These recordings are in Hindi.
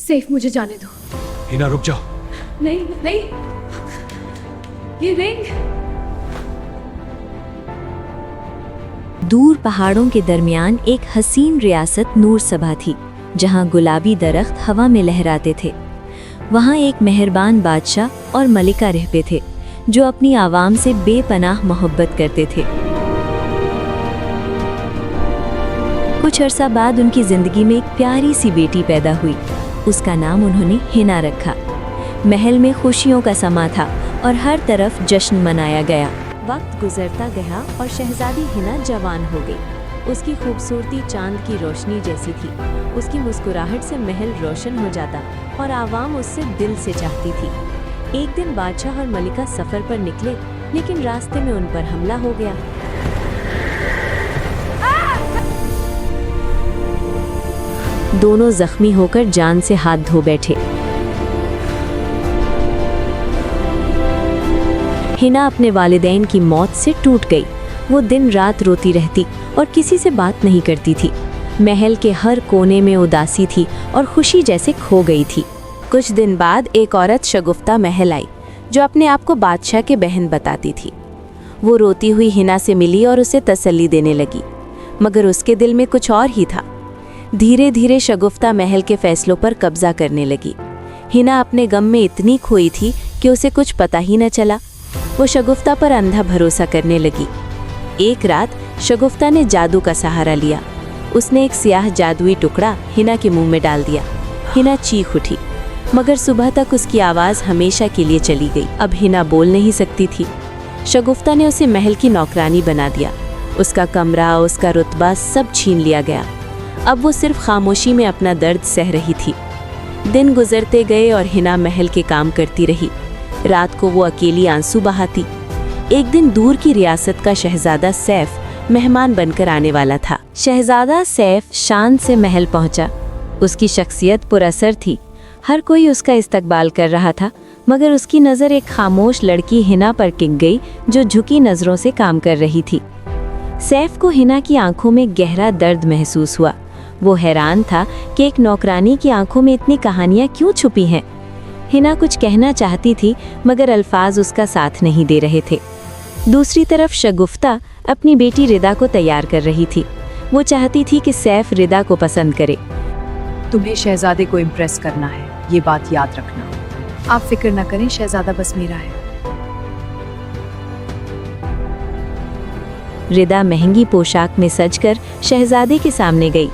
सैफ मुझे जाने दो। हिना रुक जाओ। नहीं नहीं, ये रिंग। दूर पहाड़ों के दरमियान एक हसीन रियासत नूर सबा थी, जहां गुलाबी दरख्त हवा में लहराते थे। वहां एक मेहरबान बादशाह और मलिका रहते थे, जो अपनी आवाम से बेपनाह मोहब्बत करते थे। कुछ अरसा बाद उनकी जिंदगी में एक प्यारी सी बेटी पैदा हुई। उसका नाम उन्होंने हिना रखा। महल में खुशियों का समा था और हर तरफ जश्न मनाया गया। वक्त गुजरता गया और शहजादी हिना जवान हो गई। उसकी खूबसूरती चांद की रोशनी जैसी थी। उसकी मुस्कुराहट से महल रोशन हो जाता और आवाम उससे दिल से चाहती थी। एक दिन बादशाह और मलिका सफर पर निकले, लेकिन रास्ते में उन पर हमला हो गया। दोनों जख्मी होकर जान से हाथ धो बैठे। हिना अपने वालिदैन की मौत से टूट गई। वो दिन रात रोती रहती और किसी से बात नहीं करती थी। महल के हर कोने में उदासी थी और खुशी जैसे खो गई थी। कुछ दिन बाद एक औरत शगुफ्ता महल आई, जो अपने आप को बादशाह के बहन बताती थी। वो रोती हुई हिना से मिली और उसे तसल्ली देने लगी, मगर उसके दिल में कुछ और ही था। धीरे धीरे शगुफ्ता महल के फैसलों पर कब्जा करने लगी। हिना अपने गम में इतनी खोई थी कि उसे कुछ पता ही न चला। वो शगुफ्ता पर अंधा भरोसा करने लगी। एक रात शगुफ्ता ने जादू का सहारा लिया। उसने एक स्याह जादुई टुकड़ा हिना के मुंह में डाल दिया। हिना चीख उठी, मगर सुबह तक उसकी आवाज़ हमेशा के लिए चली गई। अब हिना बोल नहीं सकती थी। शगुफ्ता ने उसे महल की नौकरानी बना दिया। उसका कमरा, उसका रुतबा सब छीन लिया गया। अब वो सिर्फ खामोशी में अपना दर्द सह रही थी। दिन गुजरते गए और हिना महल के काम करती रही। रात को वो अकेली आंसू बहाती। एक दिन दूर की रियासत का शहजादा सैफ मेहमान बनकर आने वाला था। शहजादा सैफ शान से महल पहुंचा। उसकी शख्सियत पुरअसर थी। हर कोई उसका इस्तकबाल कर रहा था, मगर उसकी नज़र एक खामोश लड़की हिना पर टिक गई, जो झुकी नज़रों से काम कर रही थी। सैफ को हिना की आंखों में गहरा दर्द महसूस हुआ। वो हैरान था कि एक नौकरानी की आंखों में इतनी कहानियां क्यों छुपी हैं। हिना कुछ कहना चाहती थी, मगर अल्फाज उसका साथ नहीं दे रहे थे। दूसरी तरफ शगुफ्ता अपनी बेटी रिदा को तैयार कर रही थी। वो चाहती थी कि सैफ रिदा को पसंद करे। तुम्हें शहजादे को इम्प्रेस करना है, ये बात याद रखना। आप फिक्र न करें, शहजादा बस मेरा है। रिदा महंगी पोशाक में सजकर शहजादे के सामने गई,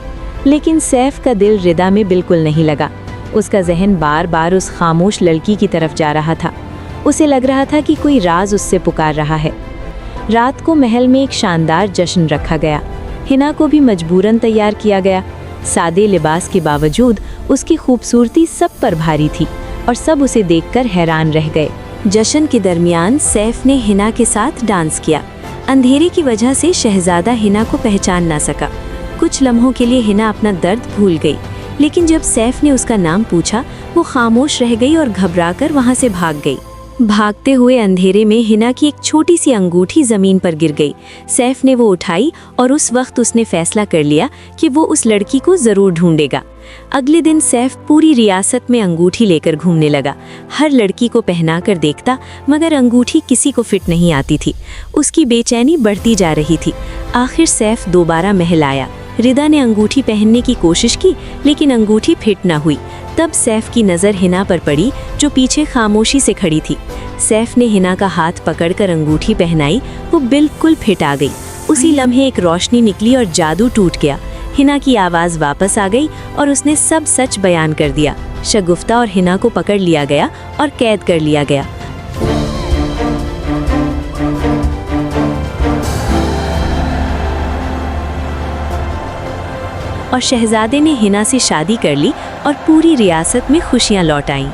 लेकिन सैफ का दिल रिदा में बिल्कुल नहीं लगा। उसका जहन बार बार उस खामोश लड़की की तरफ जा रहा था। उसे लग रहा था कि कोई राज उससे पुकार रहा है। रात को महल में एक शानदार जश्न रखा गया। हिना को भी मजबूरन तैयार किया गया। सादे लिबास के बावजूद उसकी खूबसूरती सब पर भारी थी और सब उसे देखकर हैरान रह गए। जश्न के दरमियान सैफ ने हिना के साथ डांस किया। अंधेरे की वजह से शहजादा हिना को पहचान ना सका। कुछ लम्हों के लिए हिना अपना दर्द भूल गई, लेकिन जब सैफ ने उसका नाम पूछा, वो खामोश रह गई और घबराकर वहां से भाग गई। भागते हुए अंधेरे में हिना की एक छोटी सी अंगूठी जमीन पर गिर गई। सैफ ने वो उठाई और उस वक्त उसने फैसला कर लिया कि वो उस लड़की को जरूर ढूंढेगा। अगले दिन सैफ पूरी रियासत में अंगूठी लेकर घूमने लगा। हर लड़की को पहना कर देखता, मगर अंगूठी किसी को फिट नहीं आती थी। उसकी बेचैनी बढ़ती जा रही थी। आखिर सैफ दोबारा महल आया। रिदा ने अंगूठी पहनने की कोशिश की, लेकिन अंगूठी फिट न हुई। तब सैफ की नज़र हिना पर पड़ी, जो पीछे खामोशी से खड़ी थी। सैफ ने हिना का हाथ पकड़कर अंगूठी पहनाई। वो बिल्कुल फिट आ गई। उसी लम्हे एक रोशनी निकली और जादू टूट गया। हिना की आवाज़ वापस आ गई और उसने सब सच बयान कर दिया। शगुफ्ता और हिना को पकड़ लिया गया और कैद कर लिया गया। और शहजादे ने हिना से शादी कर ली और पूरी रियासत में खुशियां लौट आईं।